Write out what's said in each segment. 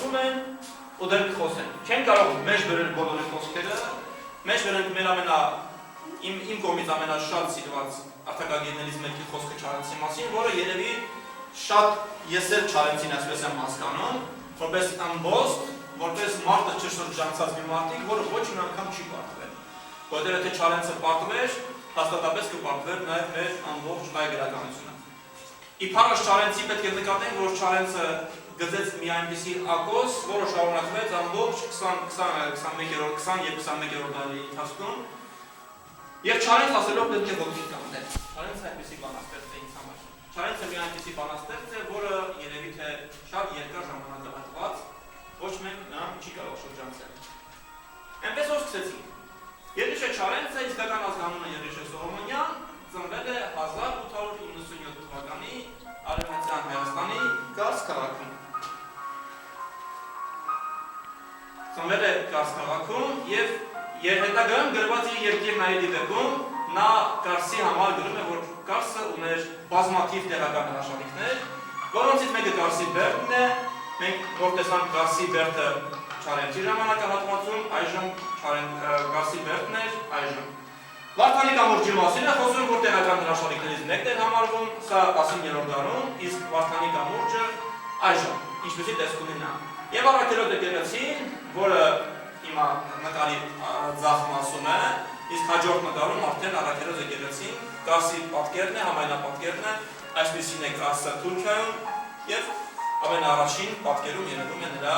խոսում են ու դեռ կխոսեն։ Չեն կարող մեջ բերել բոլոր խոսքերը, մեջ բերել մեր իմ կողմից ամենաշատ սիրված արտակարգերներից մեկի խոսքը Չարենցի մասին, որը երևի շատ ես էլ Չարենցին այսպես եմ հասկանում, որպես ամբոստ, որպես մարդը չշրջանցած մի մարդիկ, որը ոչ մի անգամ չի պարտվել։ Որտեղ եթե Չարենցը պարտվեր, հաստատապես կպարտվեր նաև մեր ամբողջ հայ գրականությունը։ Իբարաշ Չարենցի պետք է նկատենք, որ Չարենցը գծեց մի այնպիսի ակոս, որը շարունակվեց ամբողջ 20-21-րդ դարի ընթացքում, եւ Չարենցը ասելով պետք է ոգի կանգնել։ Չարենցը այնպիսի բանաստեղծ է ինձ համար։ Չարենցը մի այնպիսի բանաստեղծ է, որը երևի թե շատ երկար ժամանակահատված ոչ մեկ նրան չի կարող շրջանցել։ Այնպես որ սկսեցինք։ Եղիշե Չարենցը իսկական ազգանունը Եղիշե Սողոմոնյան ծնվել է 1897 թվականի Արևմտյան Հայաստանի Կարս քաղաքում։ Ծնվել է Կարս քաղաքում եւ հետագայում գրված իր երկիրնայելի վեպում նա Կարսի համար գրում է, որ Կարսը ուներ բազմաթիվ տեղական հրաշալիքներ, որոնցից մեկը Կարսի Բերդն է, մենք որ տեսանք Կարսի Բերդը Չարենցի ժամանակահատվածում, այժմ Կարսի Բերդն էր, այժմ Վարդանի կամուրջի մասին է խոսում, որ տեղական հրաշալիքներից մեկն էր համարվում, սա 19-րդ դարում, իսկ Վարդանի կամուրջը այժմ, ինչպեսի տեսք ունի նա։ Եվ Առաքելոտ եկեղեցին, որը հիմա նկարի ձախ մասում է, իսկ հաջորդ նկարում արդեն Առաքելոտ եկեղեցին Կարսի պատկերն է, համայնապատկերն է, այսպիսին է Կարսը Թուրքիայում եւ ամենաառաջին պատկերում երևում է նրա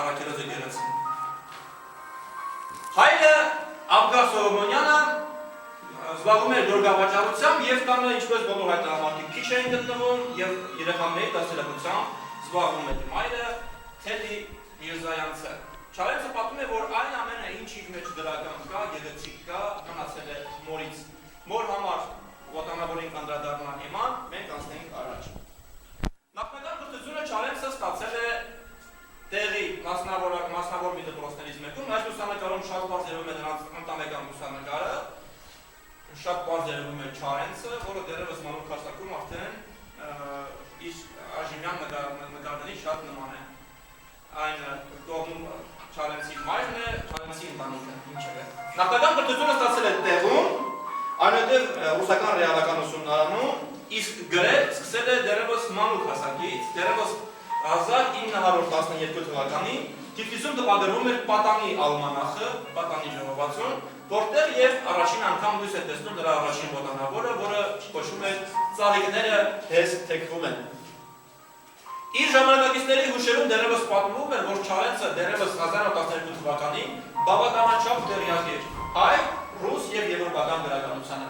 Առաքելոտ եկեղեցին։ Հայրը Աբգար Սողոմոնյանը զբաղվում էր գորգավաճառությամբ եւ տանը ինչպես բոլոր այդ մարդիկ քիչ էին գտնվում եւ երեխաների դասերակցությամբ զբաղվում էր մայրը Թեդի Միրզայանցը։ Չարենցը պատմում է, որ այն ամենը ինչ իր մեջ դրական կա, գեղեցիկ կա, մնացել է մորից։ Մոր համար ոտանավորին կանդրադառնան հիմա, մենք անցնենք առաջ։ Նախնական կրթությունը Չարենցը ստացել է տեղի մասնավոր մի դպրոցներից մեկում, այս լուսանկարում շատ բարձ երևում է նրանց ընտանեկան լուսանկարը, շատ բարձ երևում է Չարենցը, որը դեռևս մանուկ հասակում արդեն իր այժմյան նկարների շատ նման է։ Այն կողմում Չարենցի մայրն է, Չարենցի ընտանիքը, ինչևէ։ Նախնական կրթությունը ստացել է տեղում, այնուհետև ռուսական ռեալական ուսումնարանում, իսկ գրել սկսել է դեռևս մանուկ հասակից, դեռևս 1912 թվականին Թիֆլիսում տպագրվում էր Պատանի ալմանախը, Պատանի ժողովածուն, որտեղ եւ առաջին անգամ լույս է տեսնում նրա առաջին ոտանավորը, որը կոչվում է Ծաղիկները հեզ թեքվում են։ Իր ժամանակակիցների հուշերում դեռևս պատմվում էր, որ Չարենցը դեռևս 1912 թվականին բավականաչափ տեղյակ էր հայ, ռուս եւ եվրոպական գրականությանը։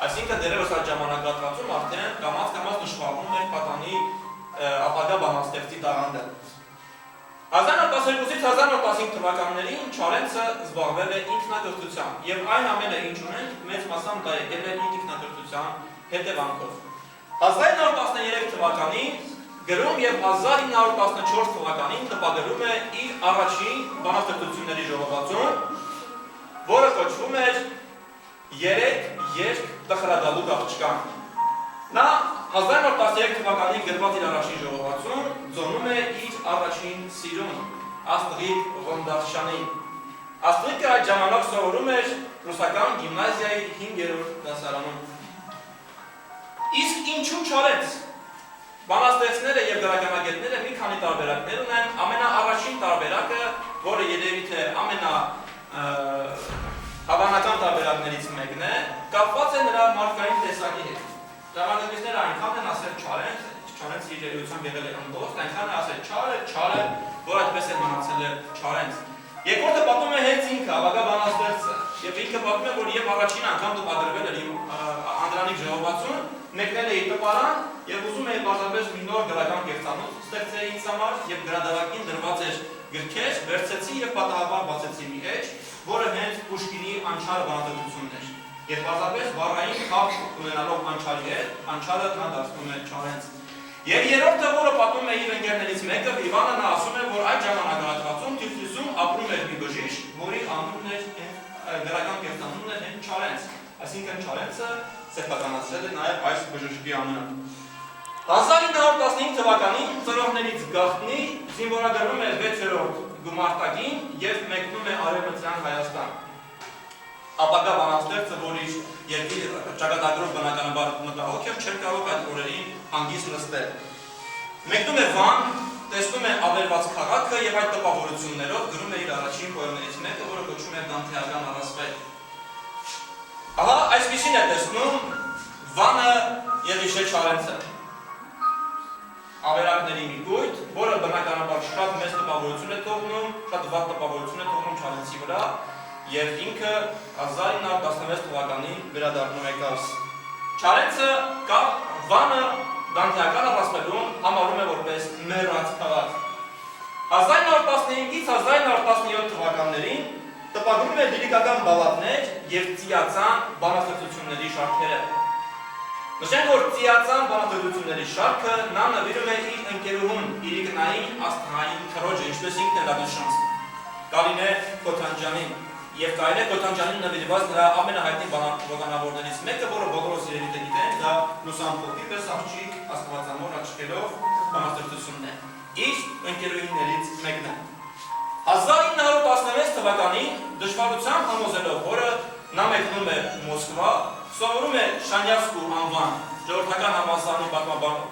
Այսինքն դեռևս այդ ժամանակահատվածում արդեն կամաց-կամաց նշмарվում էր Պատանի ապագա բանաստեղծի տաղանդը։ 1912-ից 1915 թվականներին Չարենցը զբաղվել է ինքնակրթությամբ եւ այն ամենը ինչ ունենք մեծ մասամբ դա եկել է ինքնակրթության հետևանքով։ 1913 թվականին գրում եւ 1914 թվականին տպագրում է իր առաջին բանաստեղծությունների ժողովածուն, որը կոչվում էր Երեք երկ տխրադալու աղջկան։ Նա 1913 թվականին գրված իր առաջին ժողովածուն ձոնում է իր առաջին սիրուն Աստղիկ Ղոնդարշյանին։ Աստղիկը այդ ժամանակ սովորում էր ռուսական գիմնազիայի 5-րդ դասարանում։ Իսկ ինչու Չարենց։ Բանաստեղծները եւ գրականագետները մի քանի տարբերակներ ունեն, ամենաառաջին տարբերակը, որը երևի թե ամենահավանական տարբերակներից մեկն է, կապված է նրա մարդկային տեսակի հետ։ Ժամանակիցները այնքան են ասել Չարենց իր երևությամբ եղել է ըմբոստ, այնքան է ասել Չարը, որ այդպես է մնացել է Չարենց։ Երկրորդը պատմում է հենց ինքը, ապագա բանաստեղծը, եւ ինքը պատմում է, որ եւ առաջին անգամ տպագրվել էր իմ Անդրանիկ ժողովածուն, մեկնել է իր տպարան եւ ուզում է պարզապես մի նոր գրական կերծանոց ստեղծել ինձ համար եւ գրադարակին դրված էր գրքեր, վերցեցի եւ պատահաբար բացեցի մի էջ, որը հենց Պուշկինի Անչար բանաստեղծությունն էր։ Եվ պարզապես բառային խաղ ունենալով Անչարի հետ, Անչարը նա դարձնում է Չարենց։ Եվ երրորդը, որը պատմում է իր ընկերներից մեկը, Իվանը, նա ասում է, որ այդ ժամանակահատվածում Թիֆլիսում ապրում էր մի բժիշկ, որի անունն էր գրական կերտանունն էր հենց Չարենց։ Այսինքն Չարենցը սեփականացրել է նաև այս բժշկի անունը։ 1915 թվականին ծնողներից գաղտնի Զինվորագրվում է 6-րդ գումարտակին և մեկնում է Արևմտյան Հայաստան։ Ապագա բանաստեղծը, որ իր ճակատագրով բնականաբար մտահոգ և չէր կարող այդ օրերին հանգիստ նստել։ Մեկնում է Վան, տեսնում է ավերված քաղաքը և այդ տպավորություններով գրում է իր առաջին պոեմներից մեկը, որը կոչվում է Դանթեական առասպել։ Ահա այսպիսին է տեսնում Վանը և Իշե Չարենցը։ Ավերակների մի գույթ, որը բնականաբար շատ մեծ տպավորություն է թողնում, շատ վատ տպավորություն է թողնում Չարենցի վրա և ինքը 1916 թվականին վերադառնում է Կարս։ Չարենցը Վանը Դանթեական առասպելում համարում է որպես մեռած քաղաք։ 1915-ից 1917 թվականներին տպագրում է լիրիկական բալլադներ և ծիածան բանաստեղծությունների շարքերը։ Նշենք, որ ծիածան բանաստեղծությունների շարքը նա նվիրում է իր ընկերուհուն Իրիկնային Աստղային քրոջը, ինչպես ինքն է նշած, Կարինե Քոթանջյանին, և Կարինե Քոթանջյանին նվիրված նրա ամենահայտնի ոտանավորներից մեկը, որը բոլորը սիրելիք գիտեն, դա լուսամփոփի պես աղջիկ աստվածամոր աչքերով բանաստեղծությունն է։ Իր ընկերուհիներից մեկն է։ 1916 թվականին դժվարությամբ համոզելով, որը նա մեկնում է Մոսկվա, սովորում է Շանյավսկու անվան ժողովրդական համալսարանի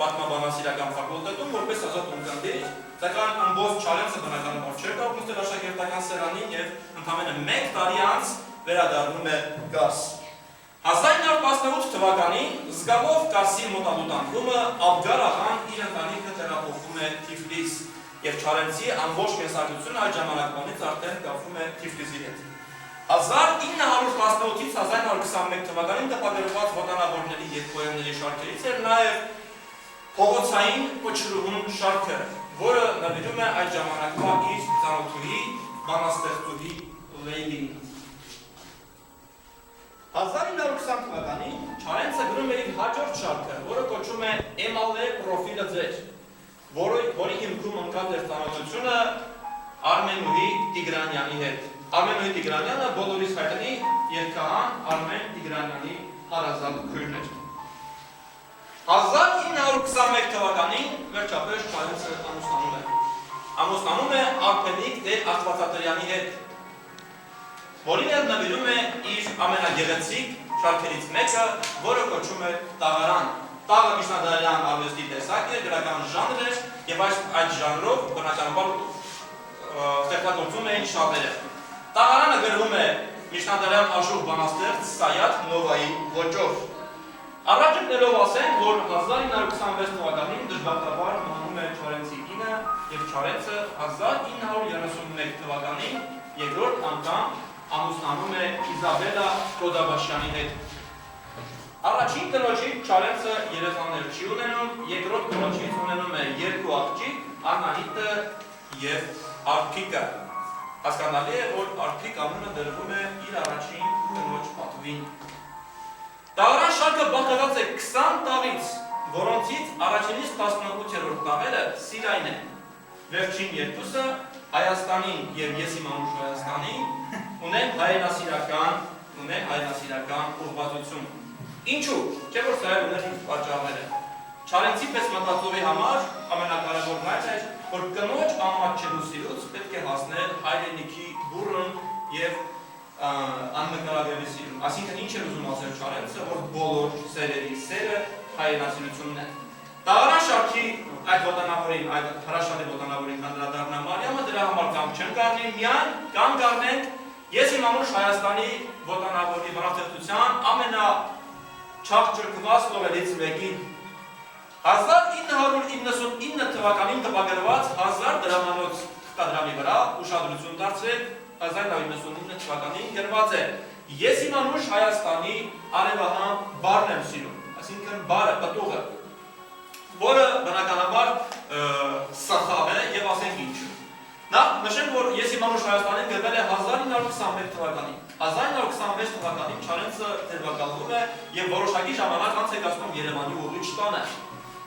պատմաբանասիրական ֆակուլտետում որպես ազատ ունկնդիր, սակայն ամբողջ Չարենցը բնականաբար չէր կարող նստել աշակերտական սեղանին և ընդամենը 1 տարի անց վերադառնում է Կարս։ 1918 թվականին զգալով Կարսի մոտալուտանքումը Աբգար աղան իր ընտանիքը տեղափոխվում է Թիֆլիս և Չարենցի ամբողջ կենսագրությունը այդ ժամանակվանից արդեն կապվում է Թիֆլիսի հետ։ 1918-ից 1921 թվականին տպագրված ոտանավորների և պոեմների շարքերից էր նաև փողոցային կոչրուհուն շարքը, որը նվիրում է այդ ժամանակվա իր ծանոթուհի, բանաստեղծուհի Լեյլին։ 1920 թվականին Չարենցը գրում է իր հաջորդ շարքը, որը կոչվում է Էմալե պրոֆիլը ձեր, որի հիմքում ընկած էր ծանոթությունը Արմենուհի Տիգրանյանի հետ։ Արմենուհի Տիգրանյանը բոլորիս հայտնի երգահան Արմեն Տիգրանյանի հարազատ քույրն էր։ 1921 թվականին վերջապես Չարենցը ամուսնանում է։ Ամուսնանում է Արփենիկ Տեր Աստվածատրյանի հետ, որին էլ նվիրում է իր ամենագեղեցիկ շարքերից մեկը, որը կոչվում է Տաղարան։ Տաղը միջնադարյան արվեստի տեսակ էր, գրական ժանր էր և այդ ժանրով բնականաբար ստեղծագործում էին շատերը։ Տաղարանը գրվում է միջնադարյան աշխուժ բանաստեղծ Սայաթ Նովայի ոճով։ Առաջ ընկնելով ասենք, որ 1926 թվականին դժբախտաբար մահանում է Չարենցի կինը և Չարենցը 1931 թվականին երկրորդ անգամ ամուսնանում է Իզաբելա Կոդաբաշյանի հետ։ Առաջին կնոջից Չարենցը երեխաներ չի ունենում, երկրորդ կնոջից ունենում է 2 աղջիկ, Անահիտը և Արփիկը։ Հասկանալի է, որ Արփիկ անունը դրվում է իր առաջին կնոջ պատվին։ Տաղարան շարքը բաղկացած է 20 տաղից, որոնցից առաջինից 18-րդ տաղերը սիրային են։ Վերջին երկուսը Հայաստանին և Ես իմ անուշ Հայաստանին ունեն հայրենասիրական ուղղվածություն։ Ինչու՞, չէ՞ որ սա ուներ իր պատճառները։ Չարենցի պես մտածողի համար ամենակարևորն այն էր, որ կնոջ ամաչելու սիրուց պետք է հասնել հայրենիքի բուռն և աննկարագրելի սիրուն։ Այսինքն ինչ էր ուզում ասել Չարենցը, որ բոլոր սերերի սերը հայրենասիրությունն է։ Տաղարան շարքի այդ ոտանավորին, այդ հրաշալի ոտանավորին կանդրադառնա Մարիամը, դրա համար կանգ չեն կառնի, միայն կանգ առնենք Ես իմ անուշ Հայաստանի ոտանավորի բանաստեղծության ամենաչաղճրկված տողերից մեկին։ 1999 թվականին տպագրված 1000 դրամանոց թղթադրամի վրա ուշադրություն դարձրեք 1999 թվականին գրված է Ես իմ անուշ Հայաստանի արևահան բարն եմ սիրում, այսինքն բարը, պտուղը, որը բնականաբար սխալ է և ասենք ինչու։ Նախ նշենք, որ Ես իմ անուշ Հայաստանին գրվել է 1921 թվականին։ 1926 թվականին Չարենցը ձերբակալվում է և որոշակի ժամանակ անց է կացնում Երևանի ուղիչ տանը։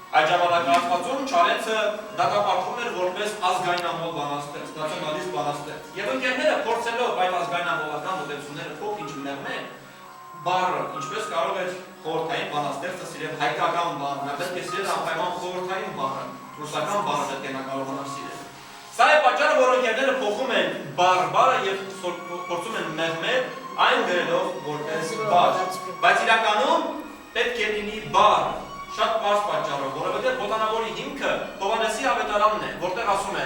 Այդ ժամանակահատվածում Չարենցը դատապարտվում էր որպես ազգայնամոլ բանաստեղծ, նացիոնալիստ բանաստեղծ։ Եվ ընկերները փորձելով այդ ազգայնամոլական մոտեցումները փոքր-ինչ մեղմել, բառը ինչպես կարող էր խորհրդային բանաստեղծը սիրել հայկական բառը, նա պետք է սիրել անպայման խորհրդային բառը, ռուսական բառը պետք է նա կարողանար սիրել։ ընկերները փոխում են բարը եւ փորձում են մեղմել այն գրելով որպես բար, բայց իրականում պետք է լինի բար, շատ բարձ պատճառով, որովհետեւ ոտանավորի հիմքը Հովհաննեսի ավետարանն է, որտեղ ասում է.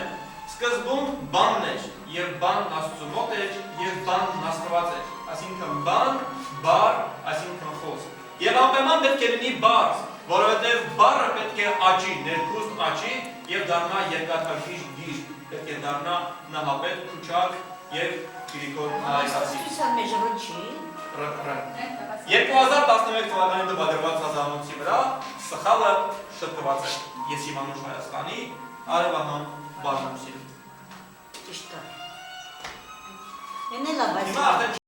սկզբում բանն էր եւ բանն Աստծո մոտ էր եւ բանն Աստված էր, այսինքն բան, բար, այսինքն խոսք։ Եվ անպայման պետք է լինի բար, որովհետեւ բառը պետք է աճի, ներքուստ աճի եւ դառնա երկաթագիր գիր, պետք է դառնա նահապետ, քուչակ եւ Կիրիկոտ Նայասացի։ 2011 թվականին տպագրված հազարամոցի վրա սխալը շտկված է Եսիմանուշ Հայաստանի Արևահան Բարնուսի։ Ճիշտ է։ Հիմա արդեն